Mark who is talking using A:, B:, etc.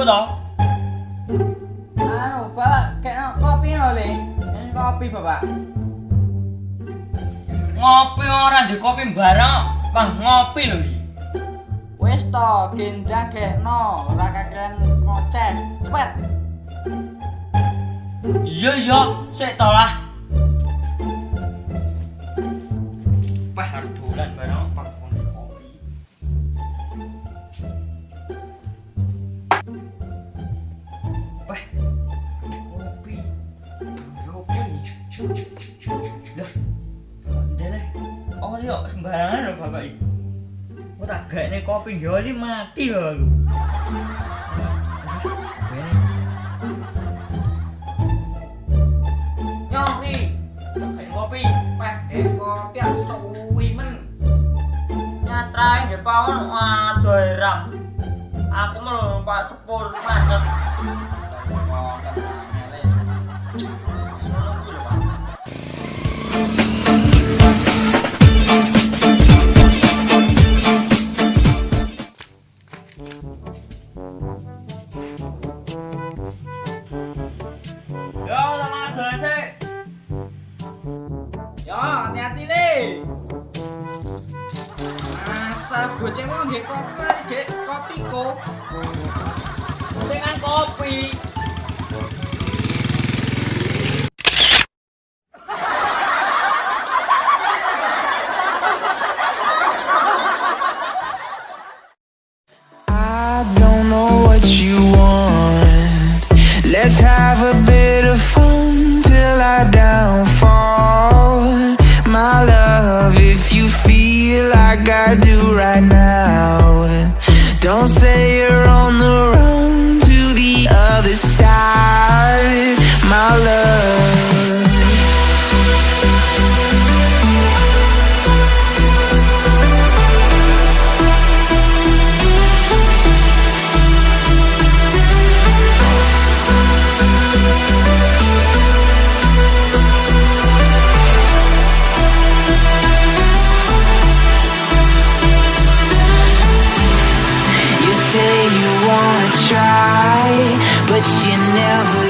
A: rumahku toh.
B: Anu, Bapak, kayak kopi oleh. Ini kopi, Bapak.
A: Ngopi ora di kopi bareng, Bang, ngopi lho iki.
B: Wis to, gendang gekno, ora kakean ngoceh. Cepet.
A: Iya, sik to lah. Wah, harus dolan bareng Bang kopi. Wah, kopi. Oke nih. Lah, ndele. Oh, yo sembarangan lho Bapak iki. Kok tak gakne kopi joli mati bapakku. Nyoki, tak kopi.
B: Pendek kopi aku suwi men.
A: Nyatrain nggih pawon adoh ram. Aku melu Pak sepur mandek. Yo, sama adoh sik.
B: Yo, hati-hati le. Masa bocah mau nggih kopi lagi nggih kopi kok.
A: Dengan kopi.
C: I don't know what you want. Let's have a bit of fun till I downfall. My love, if you feel like I do right now, don't say you're on the run to the other side. My love, you say you wanna try, but you never